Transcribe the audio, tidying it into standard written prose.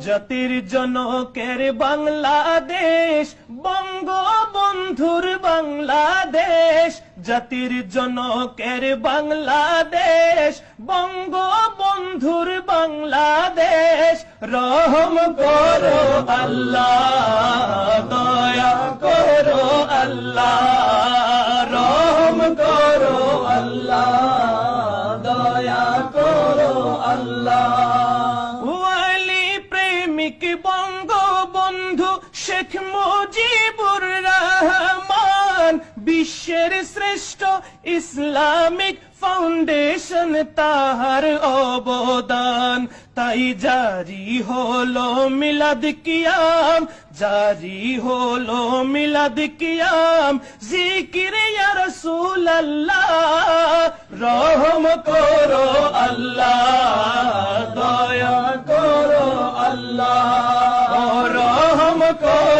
জাতির জনকের বাংলাদেশ, বঙ্গবন্ধুর বাংলাদেশ। জাতির জনকের বাংলাদেশ, বঙ্গবন্ধুর বাংলাদেশ। রহম করো আল্লাহ, দয়া করো আল্লাহ, রহম করো আল্লাহ, দয়া করো আল্লাহ। বঙ্গবন্ধু শেখ মুজিবুর রহমান, বিশ্বের শ্রেষ্ঠ ইসলামিক ফাউন্ডেশন তাহার অবদান। তাই জারি হলো মিলাদ কিয়াম, জারি হলো মিলাদ কিয়াম। জিকির ইয়া রাসূলুল্লাহ, রহম করো আল্লাহ, দয়া করো আল্লাহ, রহম করো